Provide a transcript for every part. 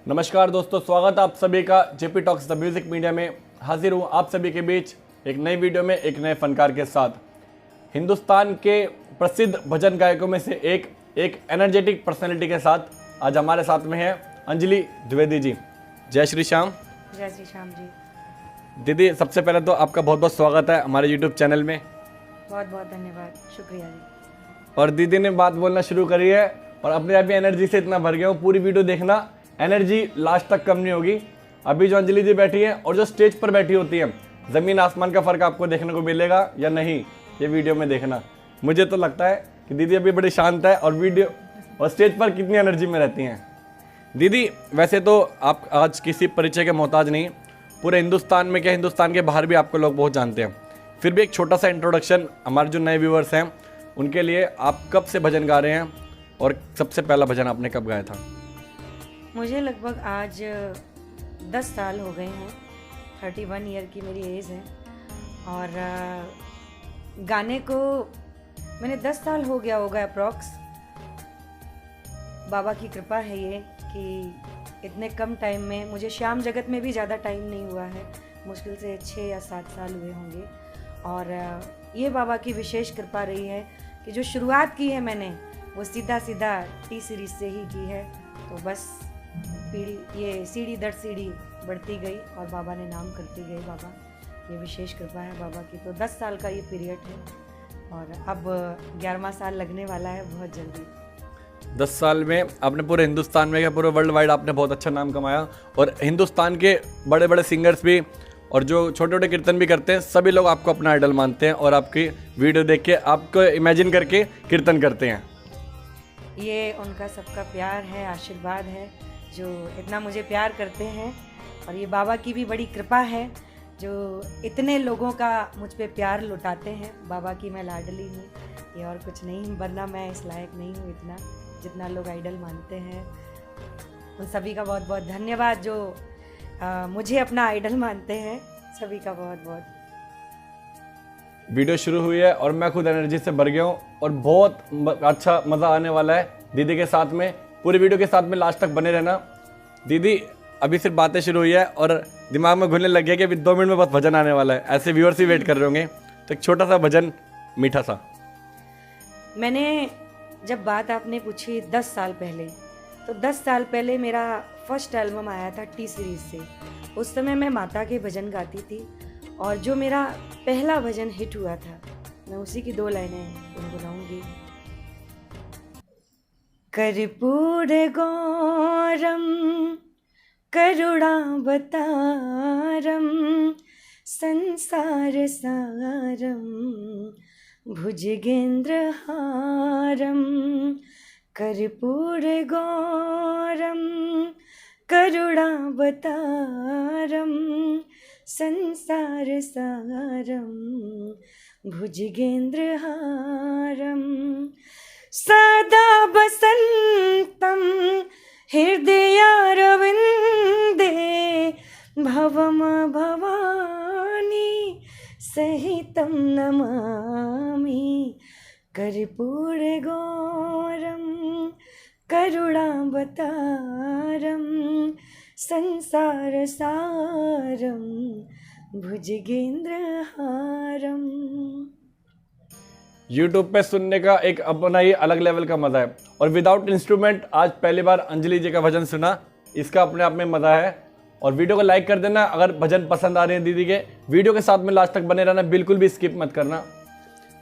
नमस्कार दोस्तों, स्वागत है आप सभी का JP talks the music media में। हाजिर हूँ आप सभी के बीच एक नई वीडियो में एक नए फनकार के साथ। हिंदुस्तान के प्रसिद्ध भजन गायकों में से एक एनर्जेटिक पर्सनैलिटी के साथ आज हमारे साथ में है अंजलि द्विवेदी जी। जय श्री श्याम। जय श्री श्याम जी। दीदी, सबसे पहले तो आपका बहुत बहुत स्वागत है हमारे यूट्यूब चैनल में। बहुत बहुत धन्यवाद, शुक्रिया जी। और दीदी ने बात बोलना शुरू करी है और अपने आप ही एनर्जी से इतना भर गया हूँ, पूरी वीडियो देखना, एनर्जी लास्ट तक कम नहीं होगी। अभी जो अंजलि जी बैठी है और जो स्टेज पर बैठी होती है, ज़मीन आसमान का फ़र्क आपको देखने को मिलेगा या नहीं, ये वीडियो में देखना। मुझे तो लगता है कि दीदी अभी बड़ी शांत है और वीडियो और स्टेज पर कितनी एनर्जी में रहती हैं। दीदी, वैसे तो आप आज किसी परिचय के मोहताज नहीं, पूरे हिंदुस्तान में क्या हिंदुस्तान के बाहर भी आपको लोग बहुत जानते हैं। फिर भी एक छोटा सा इंट्रोडक्शन हमारे जो नए व्यूअर्स हैं उनके लिए, आप कब से भजन गा रहे हैं और सबसे पहला भजन आपने कब गाया था? मुझे लगभग आज 10 साल हो गए हैं, 31 ईयर की मेरी एज है। और गाने को मैंने 10 साल हो गया होगा अप्रॉक्स। बाबा की कृपा है ये कि इतने कम टाइम में, मुझे श्याम जगत में भी ज़्यादा टाइम नहीं हुआ है, मुश्किल से 6 या 7 साल हुए होंगे। और ये बाबा की विशेष कृपा रही है कि जो शुरुआत की है मैंने वो सीधा टी सीरीज से ही की है। तो बस ये सीढ़ी दर सीढ़ी बढ़ती गई और बाबा ने नाम करती गई। बाबा, ये विशेष कृपा है बाबा की। तो 10 साल का ये पीरियड है और अब 11वां साल लगने वाला है बहुत जल्दी। 10 साल में आपने पूरे हिंदुस्तान में क्या पूरे वर्ल्ड वाइड आपने बहुत अच्छा नाम कमाया। और हिंदुस्तान के बड़े बड़े सिंगर्स भी और जो छोटे छोटे कीर्तन भी करते हैं, सभी लोग आपको अपना आइडल मानते हैं और आपकी वीडियो देख के आपको इमेजिन करके कीर्तन करते हैं। ये उनका सबका प्यार है, आशीर्वाद है, जो इतना मुझे प्यार करते हैं। और ये बाबा की भी बड़ी कृपा है जो इतने लोगों का मुझ पे प्यार लुटाते हैं। बाबा की मैं लाडली हूँ, ये और कुछ नहीं, वरना मैं इस लायक नहीं हूँ इतना जितना लोग आइडल मानते हैं। उन सभी का बहुत बहुत धन्यवाद जो मुझे अपना आइडल मानते हैं। सभी का बहुत बहुत। वीडियो शुरू हुई है और मैं खुद एनर्जी से भर गया हूँ और बहुत अच्छा मज़ा आने वाला है दीदी के साथ में। पूरी वीडियो के साथ में लास्ट तक बने रहना। दीदी, अभी सिर्फ बातें शुरू हुई है और दिमाग में घुलने लग गया कि अभी 2 मिनट में बस भजन आने वाला है। ऐसे व्यूअर्स ही वेट कर रहे होंगे, तो एक छोटा सा भजन, मीठा सा। मैंने जब बात आपने पूछी 10 साल पहले, तो 10 साल पहले मेरा फर्स्ट एल्बम आया था टी सीरीज से। उस समय मैं माता के भजन गाती थी और जो मेरा पहला भजन हिट हुआ था, मैं उसी की 2 लाइनें गुनगुनाऊंगी। कर्पूर गौरम करुणावतारम संसार सारम भुजगेंद्रहारम। कर्पूर गौरम करुणावतारम संसार सारम भुजगेंद्रहारम। सदा बसंतं हृदयारविंदे भवम भवानी सहितं नमामि। कर्पूर गौरम करुणावतारम संसार सारम भुजगेंद्रहारम। यूट्यूब पे सुनने का एक अपना ही अलग लेवल का मज़ा है और विदाउट इंस्ट्रूमेंट आज पहली बार अंजलि जी का भजन सुना, इसका अपने आप में मज़ा है। और वीडियो को लाइक कर देना अगर भजन पसंद आ रहे हैं दीदी के। वीडियो के साथ में लास्ट तक बने रहना, बिल्कुल भी स्किप मत करना।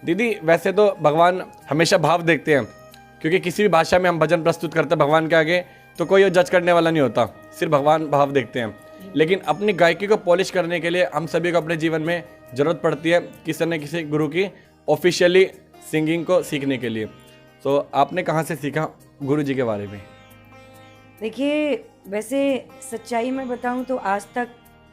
दीदी, वैसे तो भगवान हमेशा भाव देखते हैं, क्योंकि किसी भी भाषा में हम भजन प्रस्तुत करते हैं भगवान के आगे तो कोई जज करने वाला नहीं होता, सिर्फ भगवान भाव देखते हैं। लेकिन अपनी गायकी को पॉलिश करने के लिए हम सभी को अपने जीवन में ज़रूरत पड़ती है किसी न किसी गुरु की ऑफिशियली सिंगिंग को सीखने के लिए। तो आपने कहाँ से सीखा गुरु जी के बारे में? देखिए, वैसे सच्चाई में बताऊं तो आज तक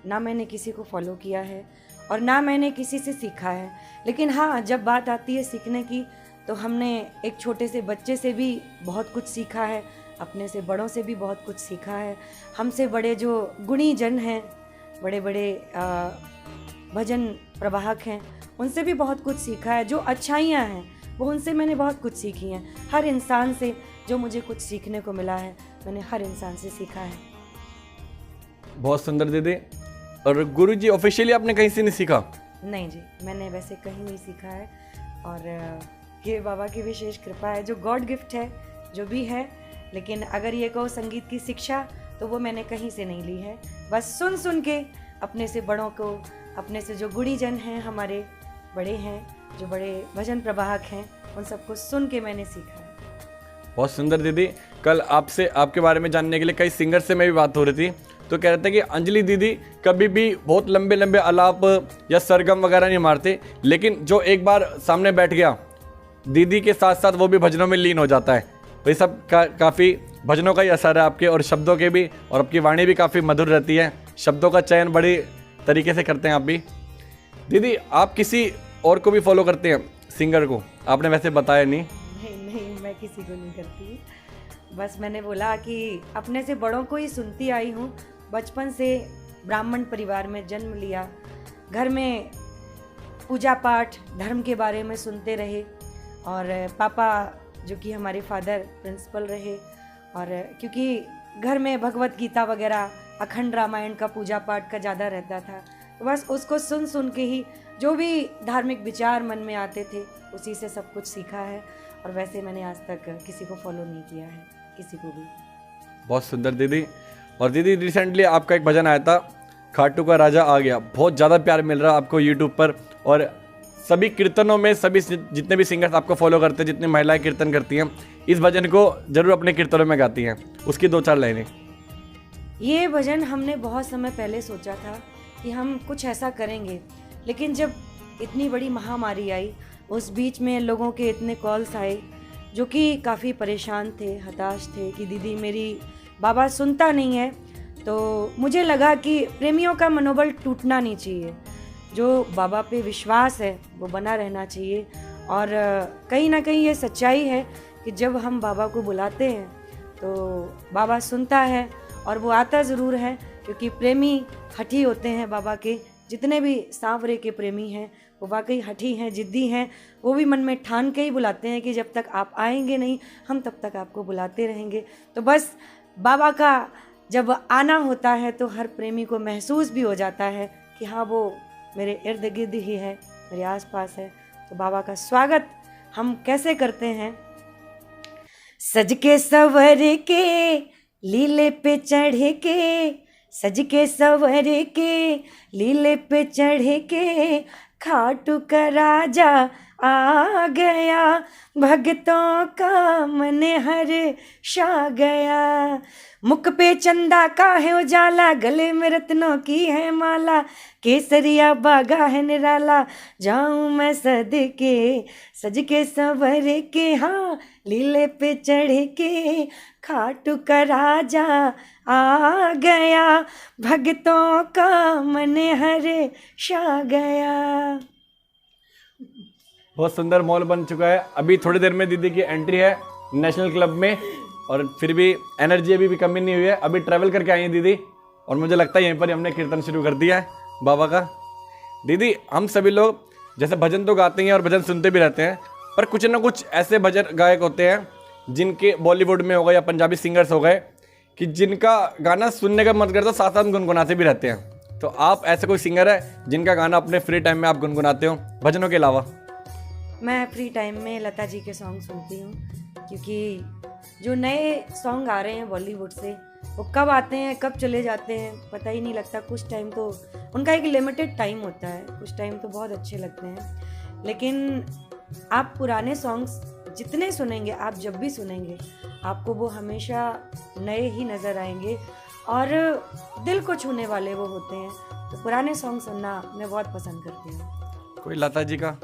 ना मैंने किसी को फॉलो किया है और ना मैंने किसी से सीखा है। लेकिन हाँ, जब बात आती है सीखने की तो हमने एक छोटे से बच्चे से भी बहुत कुछ सीखा है, अपने से बड़ों से भी बहुत कुछ सीखा है। हमसे बड़े जो गुणी जन हैं, बड़े बड़े भजन प्रवाहक हैं, उनसे भी बहुत कुछ सीखा है। जो अच्छाइयाँ हैं वो उनसे मैंने बहुत कुछ सीखी हैं। हर इंसान से जो मुझे कुछ सीखने को मिला है, मैंने हर इंसान से सीखा है। बहुत सुंदर दीदी। और गुरुजी ऑफिशियली आपने कहीं से नहीं सीखा? नहीं जी, मैंने वैसे कहीं नहीं सीखा है, और ये बाबा की विशेष कृपा है, जो गॉड गिफ्ट है, जो भी है। लेकिन अगर ये कहो संगीत की शिक्षा, तो वो मैंने कहीं से नहीं ली है, बस सुन सुन के अपने से बड़ों को, अपने से जो गुड़ीजन हैं, हमारे बड़े हैं, जो बड़े भजन प्रवाहक हैं, उन सबको सुन के मैंने सीखा है। बहुत सुंदर दीदी। कल आपसे आपके बारे में जानने के लिए कई सिंगर से मैं भी बात हो रही थी, तो कह रहे थे कि अंजलि दीदी कभी भी बहुत लंबे लंबे आलाप या सरगम वगैरह नहीं मारते, लेकिन जो एक बार सामने बैठ गया दीदी के साथ साथ वो भी भजनों में लीन हो जाता है। तो ये सब काफ़ी भजनों का ही असर है आपके, और शब्दों के भी, और आपकी वाणी भी काफ़ी मधुर रहती है, शब्दों का चयन बड़ी तरीके से करते हैं आप भी। दीदी आप किसी और को भी फॉलो करते हैं, सिंगर को? आपने वैसे बताया नहीं। नहीं, मैं किसी को नहीं करती, बस मैंने बोला कि अपने से बड़ों को ही सुनती आई हूँ। बचपन से ब्राह्मण परिवार में जन्म लिया, घर में पूजा पाठ धर्म के बारे में सुनते रहे, और पापा जो कि हमारे फादर प्रिंसिपल रहे, और क्योंकि घर में भगवत गीता वगैरह, अखंड रामायण का पूजा पाठ का ज़्यादा रहता था, तो बस उसको सुन सुन के ही जो भी धार्मिक विचार मन में आते थे, उसी से सब कुछ सीखा है। और वैसे मैंने आज तक किसी को फॉलो नहीं किया है, किसी को भी। बहुत सुंदर दीदी। और दीदी रिसेंटली आपका एक भजन आया था, खाटू का राजा आ गया, बहुत ज़्यादा प्यार मिल रहा है आपको यूट्यूब पर, और सभी कीर्तनों में सभी जितने भी सिंगर्स आपको फॉलो करते हैं, जितनी महिलाएं कीर्तन करती हैं, इस भजन को जरूर अपने कीर्तनों में गाती हैं, उसकी 2-4 लाइनें। ये भजन हमने बहुत समय पहले सोचा था कि हम कुछ ऐसा करेंगे, लेकिन जब इतनी बड़ी महामारी आई, उस बीच में लोगों के इतने कॉल्स आए जो कि काफ़ी परेशान थे, हताश थे कि दीदी मेरी बाबा सुनता नहीं है, तो मुझे लगा कि प्रेमियों का मनोबल टूटना नहीं चाहिए, जो बाबा पे विश्वास है वो बना रहना चाहिए। और कहीं ना कहीं ये सच्चाई है कि जब हम बाबा को बुलाते हैं तो बाबा सुनता है, और वो आता ज़रूर है, क्योंकि प्रेमी हठी होते हैं बाबा के। जितने भी सांवरे के प्रेमी हैं वो वाकई हठी हैं, जिद्दी हैं, वो भी मन में ठान के ही बुलाते हैं कि जब तक आप आएंगे नहीं, हम तब तक आपको बुलाते रहेंगे। तो बस बाबा का जब आना होता है तो हर प्रेमी को महसूस भी हो जाता है कि हाँ, वो मेरे इर्द गिर्द ही है, मेरे आसपास है। तो बाबा का स्वागत हम कैसे करते हैं? सज के सवर के लीले पे चढ़ के, सज के सवर के लीले पे चढ़ के, खाटू का राजा आ गया, भक्तों का मन हर्षा गया। मुख पे चंदा का है उजाला, गले में रत्नों की है माला, केसरिया बागा है निराला, जाऊं मैं सदके सज के संवर के, हाँ लीले पे चढ़ के, खाटू का राजा आ गया, भक्तों का मन हर्षा गया। बहुत सुंदर मॉल बन चुका है। अभी थोड़ी देर में दीदी की एंट्री है नेशनल क्लब में, और फिर भी एनर्जी अभी भी कमी नहीं हुई है। अभी ट्रैवल करके आई है दीदी, और मुझे लगता है यहीं पर ही हमने कीर्तन शुरू कर दिया है बाबा का। दीदी हम सभी लोग जैसे भजन तो गाते हैं और भजन सुनते भी रहते हैं, पर कुछ ना कुछ ऐसे भजन गायक होते हैं जिनके बॉलीवुड में हो गए या पंजाबी सिंगर्स हो गए कि जिनका गाना सुनने का मन करता, साथ साथ गुनगुनाते भी रहते हैं। तो आप ऐसे कोई सिंगर है जिनका गाना अपने फ्री टाइम में आप गुनगुनाते हो भजनों के अलावा? मैं फ्री टाइम में लता जी के सॉन्ग सुनती हूँ, क्योंकि जो नए सॉन्ग आ रहे हैं बॉलीवुड से, वो कब आते हैं कब चले जाते हैं पता ही नहीं लगता। कुछ टाइम तो उनका एक लिमिटेड टाइम होता है, कुछ टाइम तो बहुत अच्छे लगते हैं, लेकिन आप पुराने सॉन्ग्स जितने सुनेंगे, आप जब भी सुनेंगे, आपको वो हमेशा नए ही नज़र आएंगे और दिल को छूने वाले वो होते हैं। तो पुराने सॉन्ग सुनना मैं बहुत पसंद करती हूँ। कोई लता जी का?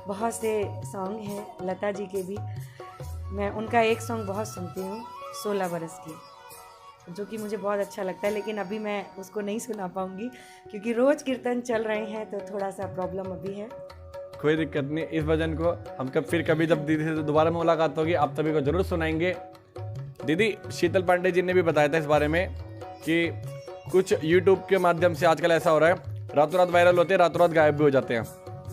बहुत से सॉन्ग हैं लता जी के भी। मैं उनका एक सॉन्ग बहुत सुनती हूँ, 16 बरस की, जो कि मुझे बहुत अच्छा लगता है, लेकिन अभी मैं उसको नहीं सुना पाऊँगी क्योंकि रोज़ कीर्तन चल रहे हैं, तो थोड़ा सा प्रॉब्लम अभी है। कोई दिक्कत नहीं, इस भजन को हम फिर कभी जब दीदी से दोबारा मुलाकात होगी आप सभी को जरूर सुनाएंगे। दीदी शीतल पांडे जी ने भी बताया था इस बारे में कि कुछ यूट्यूब के माध्यम से आजकल ऐसा हो रहा है, रातों रात वायरल होते हैं, रातों रात गायब भी हो जाते हैं।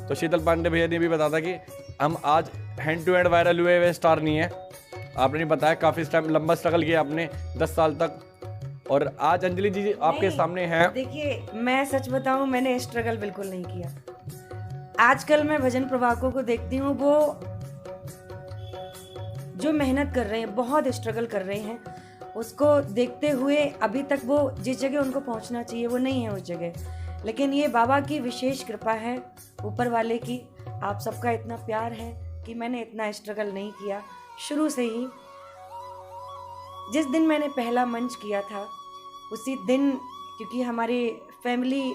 तो शीतल पांडे भैया ने भी बताया था कि हम आज हैंड टू हैंड वायरल हुए स्टार नहीं है। आपने नहीं बताया, काफ़ी टाइम लंबा स्ट्रगल किया आपने, 10 साल तक और आज अंजलि जी आपके नहीं, सामने हैं। देखिए मैं सच बताऊं, मैंने स्ट्रगल बिल्कुल नहीं किया। आजकल मैं भजन प्रभाकों को देखती हूँ, वो जो मेहनत कर रहे हैं, बहुत स्ट्रगल कर रहे हैं, उसको देखते हुए अभी तक वो जिस जगह उनको पहुंचना चाहिए वो नहीं है उस जगह। लेकिन ये बाबा की विशेष कृपा है, ऊपर वाले की, आप सबका इतना प्यार है कि मैंने इतना स्ट्रगल नहीं किया शुरू से ही। जिस दिन मैंने पहला मंच किया था उसी दिन, क्योंकि हमारी फैमिली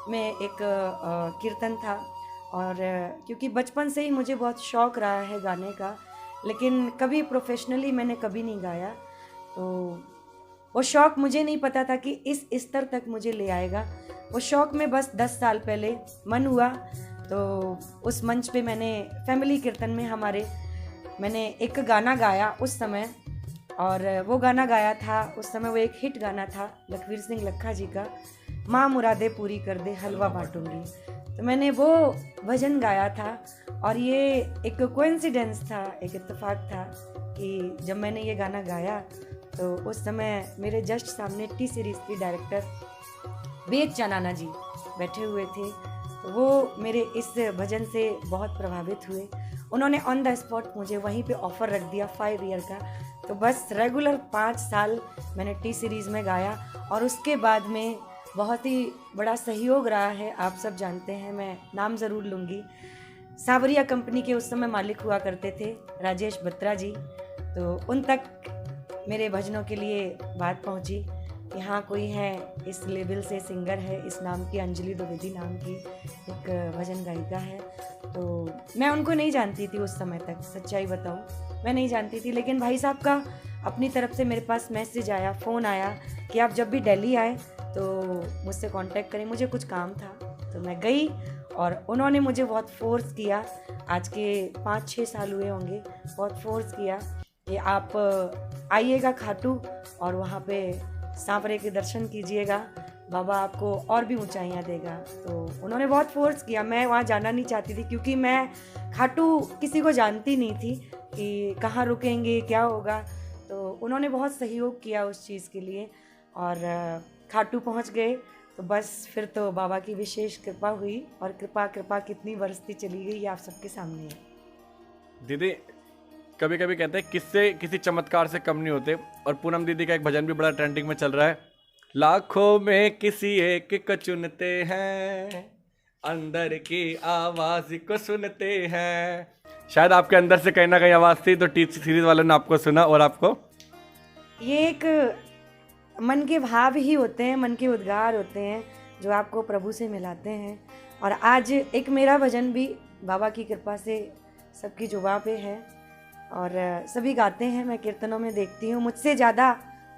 में एक कीर्तन था, और क्योंकि बचपन से ही मुझे बहुत शौक़ रहा है गाने का, लेकिन कभी प्रोफेशनली मैंने कभी नहीं गाया। तो वो शौक़ मुझे नहीं पता था कि इस स्तर तक मुझे ले आएगा। वो शौक़ में बस 10 साल पहले मन हुआ, तो उस मंच पे मैंने फैमिली कीर्तन में मैंने एक गाना गाया उस समय, और वो गाना गाया था उस समय, वो एक हिट गाना था लखवीर सिंह लखा जी का, माँ मुरादे पूरी कर दे हलवा बांटूंगी। तो मैंने वो भजन गाया था, और ये एक कोइंसिडेंस था, एक इत्तेफाक था कि जब मैंने ये गाना गाया तो उस समय मेरे जस्ट सामने टी सीरीज़ की डायरेक्टर वेद चानाना जी बैठे हुए थे। तो वो मेरे इस भजन से बहुत प्रभावित हुए। उन्होंने ऑन द स्पॉट मुझे वहीं पे ऑफ़र रख दिया 5 ईयर का। तो बस रेगुलर 5 साल मैंने टी सीरीज़ में गाया, और उसके बाद में बहुत ही बड़ा सहयोग रहा है। आप सब जानते हैं, मैं नाम ज़रूर लूँगी, सावरिया कंपनी के उस समय मालिक हुआ करते थे राजेश बत्रा जी। तो उन तक मेरे भजनों के लिए बात पहुंची कि हाँ कोई है, इस लेवल से सिंगर है, इस नाम की अंजलि द्विवेदी नाम की एक भजन गायिका है। तो मैं उनको नहीं जानती थी उस समय तक, सच्चाई बताऊं मैं नहीं जानती थी। लेकिन भाई साहब का अपनी तरफ से मेरे पास मैसेज आया, फ़ोन आया कि आप जब भी दिल्ली आए तो मुझसे कांटेक्ट करें, मुझे कुछ काम था। तो मैं गई, और उन्होंने मुझे बहुत फोर्स किया, आज के 5-6 साल हुए होंगे, बहुत फोर्स किया कि आप आइएगा खाटू और वहाँ पे सांवरे के दर्शन कीजिएगा, बाबा आपको और भी ऊंचाइयाँ देगा। तो उन्होंने बहुत फोर्स किया। मैं वहाँ जाना नहीं चाहती थी, क्योंकि मैं खाटू किसी को जानती नहीं थी कि कहाँ रुकेंगे, क्या होगा। तो उन्होंने बहुत सहयोग किया उस चीज़ के लिए, और खाटू पहुँच गए। तो बस फिर तो बाबा की विशेष कृपा हुई, और कृपा कितनी बरसती चली गई ये आप सबके सामने है। दीदी कभी कभी कहते हैं किससे किसी चमत्कार से कम नहीं होते, और पूनम दीदी का एक भजन भी बड़ा ट्रेंडिंग में चल रहा है, लाखों में किसी एक को चुनते हैं, अंदर की आवाज़ को सुनते हैं। शायद आपके अंदर से कहीं ना कहीं आवाज़ थी, तो टी सीरीज वालों ने आपको सुना, और आपको ये एक मन के भाव ही होते हैं, मन के उद्गार होते हैं जो आपको प्रभु से मिलाते हैं। और आज एक मेरा भजन भी बाबा की कृपा से सबकी जुबां पे है, और सभी गाते हैं। मैं कीर्तनों में देखती हूँ मुझसे ज़्यादा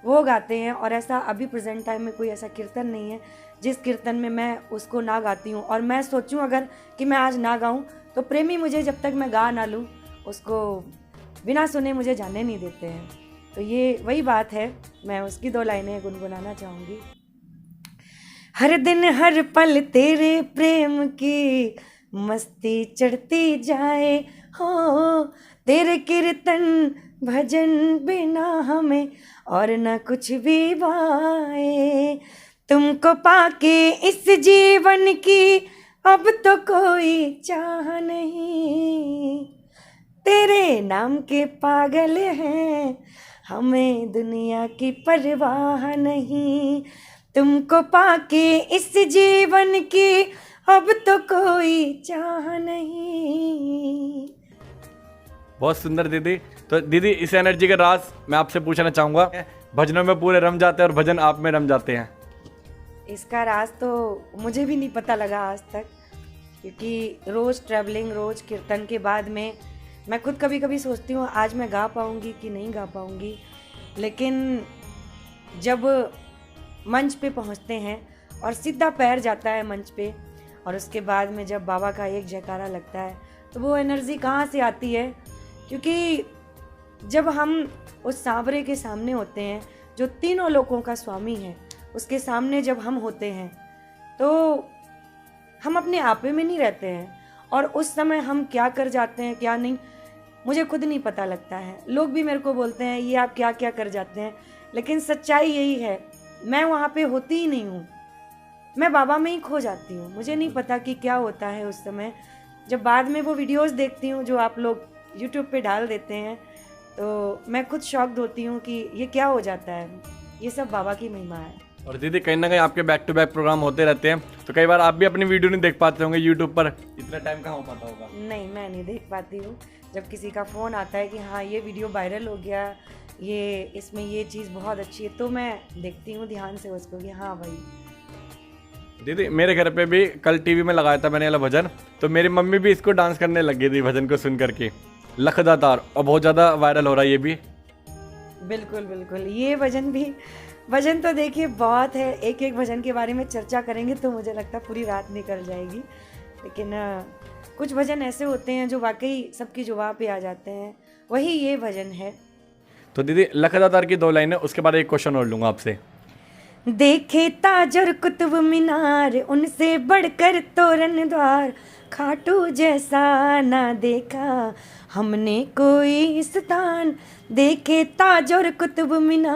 वो गाते हैं, और ऐसा अभी प्रेजेंट टाइम में कोई ऐसा कीर्तन नहीं है जिस कीर्तन में मैं उसको ना गाती हूँ। और मैं सोचूं अगर कि मैं आज ना गाऊं तो प्रेमी मुझे जब तक मैं गा ना लूँ उसको बिना सुने मुझे जाने नहीं देते हैं। तो ये वही बात है, मैं उसकी 2 लाइनें गुनगुनाना चाहूँगी। हर दिन हर पल तेरे प्रेम की मस्ती चढ़ती जाए हो, तेरे कीर्तन भजन बिना हमें और न कुछ भी भाए। तुमको पाके इस जीवन की अब तो कोई चाह नहीं, तेरे नाम के पागल हैं, हमें दुनिया की परवाह नहीं। तुमको पाके इस जीवन की अब तो कोई चाह नहीं। बहुत सुंदर दीदी। तो दीदी इस एनर्जी का राज मैं आपसे पूछना चाहूँगा, भजनों में पूरे रम जाते हैं और भजन आप में रम जाते हैं। इसका राज तो मुझे भी नहीं पता लगा आज तक, क्योंकि रोज़ ट्रैवलिंग, रोज़ कीर्तन के बाद में मैं खुद कभी कभी सोचती हूँ आज मैं गा पाऊँगी कि नहीं गा पाऊँगी। लेकिन जब मंच पे पहुँचते हैं और सीधा पैर जाता है मंच पे, और उसके बाद में जब बाबा का एक जयकारा लगता है तो वो एनर्जी कहाँ से आती है। क्योंकि जब हम उस सांवरे के सामने होते हैं जो तीनों लोकों का स्वामी है, उसके सामने जब हम होते हैं तो हम अपने आपे में नहीं रहते हैं, और उस समय हम क्या कर जाते हैं क्या नहीं मुझे खुद नहीं पता लगता है। लोग भी मेरे को बोलते हैं ये आप क्या क्या कर जाते हैं, लेकिन सच्चाई यही है मैं वहाँ पे होती ही नहीं हूँ, मैं बाबा में ही खो जाती हूँ। मुझे नहीं पता कि क्या होता है उस समय। जब बाद में वो वीडियोस देखती हूँ जो आप लोग यूट्यूब पे डाल देते हैं, तो मैं खुद शॉक्ड होती हूँ कि ये क्या हो जाता है। ये सब बाबा की महिमा है। और दीदी कहीं ना कहीं आपके बैक टू बैक प्रोग्राम होते रहते हैं, तो कई बार आप भी अपनी वीडियो नहीं देख पाते होंगे यूट्यूब पर, इतना टाइम कहाँ हो पाता होगा? नहीं, मैं नहीं देख पाती हूँ। जब किसी का फ़ोन आता है कि हाँ ये वीडियो वायरल हो गया, ये इसमें ये चीज़ बहुत अच्छी है, तो मैं देखती हूँ ध्यान से उसको कि हाँ भाई। दीदी मेरे घर पे भी कल टीवी में लगाया था मैंने वाला भजन, तो मेरी मम्मी भी इसको डांस करने लग गई थी भजन को सुन करके, लखदातार, और बहुत ज़्यादा वायरल हो रहा है ये भी। बिल्कुल बिल्कुल, ये भजन तो देखिए बहुत है। एक एक भजन के बारे में चर्चा करेंगे तो मुझे लगता है पूरी रात निकल जाएगी। लेकिन कुछ भजन ऐसे होते हैं जो वाकई सबकी जुबान पे आ जाते हैं, वही ये भजन है। तो दीदी लखदातार की 2 लाइनें, उसके बाद एक क्वेश्चन और लूँगा आपसे। देखे ताज और कुतुब मीनार, उनसे बढ़कर तोरण द्वार, खाटू जैसा ना देखा हमने कोई स्थान। देखे ताज और कुतुब मीनार।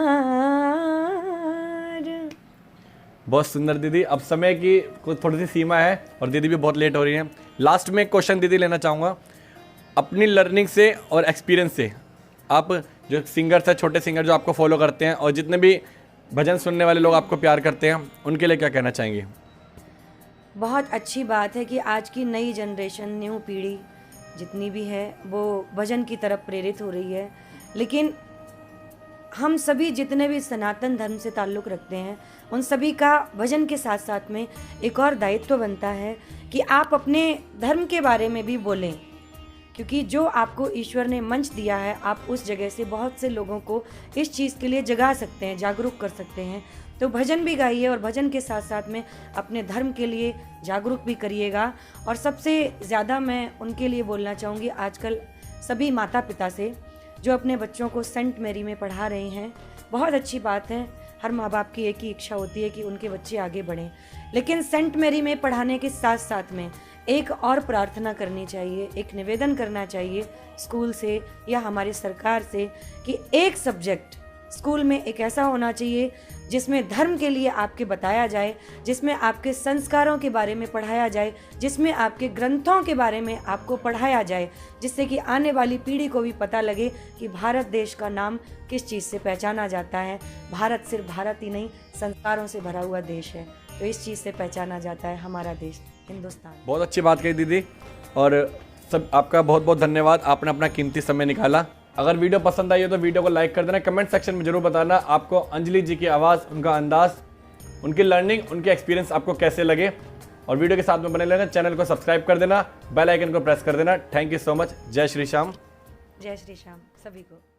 बहुत सुंदर दीदी। अब समय की कुछ थोड़ी सी सीमा है और दीदी भी बहुत लेट हो रही है। लास्ट में एक क्वेश्चन दीदी लेना चाहूँगा, अपनी लर्निंग से और एक्सपीरियंस से, आप जो सिंगर्स हैं, छोटे सिंगर जो आपको फॉलो करते हैं और जितने भी भजन सुनने वाले लोग आपको प्यार करते हैं, उनके लिए क्या कहना चाहेंगे? बहुत अच्छी बात है कि आज की नई जनरेशन, न्यू पीढ़ी जितनी भी है वो भजन की तरफ प्रेरित हो रही है। लेकिन हम सभी जितने भी सनातन धर्म से ताल्लुक़ रखते हैं, उन सभी का भजन के साथ साथ में एक और दायित्व बनता है कि आप अपने धर्म के बारे में भी बोलें, क्योंकि जो आपको ईश्वर ने मंच दिया है, आप उस जगह से बहुत से लोगों को इस चीज़ के लिए जगा सकते हैं, जागरूक कर सकते हैं। तो भजन भी गाइए और भजन के साथ साथ में अपने धर्म के लिए जागरूक भी करिएगा। और सबसे ज़्यादा मैं उनके लिए बोलना चाहूँगी, आजकल सभी माता पिता से जो अपने बच्चों को सेंट मैरी में पढ़ा रहे हैं, बहुत अच्छी बात है। हर माँ बाप की एक ही इच्छा होती है कि उनके बच्चे आगे बढ़ें, लेकिन सेंट मैरी में पढ़ाने के साथ साथ में एक और प्रार्थना करनी चाहिए, एक निवेदन करना चाहिए स्कूल से या हमारी सरकार से कि एक सब्जेक्ट स्कूल में एक ऐसा होना चाहिए जिसमें धर्म के लिए आपके बताया जाए, जिसमें आपके संस्कारों के बारे में पढ़ाया जाए, जिसमें आपके ग्रंथों के बारे में आपको पढ़ाया जाए, जिससे कि आने वाली पीढ़ी को भी पता लगे कि भारत देश का नाम किस चीज़ से पहचाना जाता है। भारत सिर्फ भारत ही नहीं, संस्कारों से भरा हुआ देश है, तो इस चीज़ से पहचाना जाता है हमारा देश, हिंदुस्तान। बहुत अच्छी बात कही दीदी, और सब आपका बहुत बहुत धन्यवाद, आपने अपना कीमती समय निकाला। अगर वीडियो पसंद आई हो तो वीडियो को लाइक कर देना, कमेंट सेक्शन में जरूर बताना आपको अंजलि जी की आवाज़, उनका अंदाज, उनकी लर्निंग, उनके एक्सपीरियंस आपको कैसे लगे। और वीडियो के साथ में बने रहना, चैनल को सब्सक्राइब कर देना, बेल आइकन को प्रेस कर देना। Thank you so much. जय श्री श्याम। जय श्री श्याम सभी को।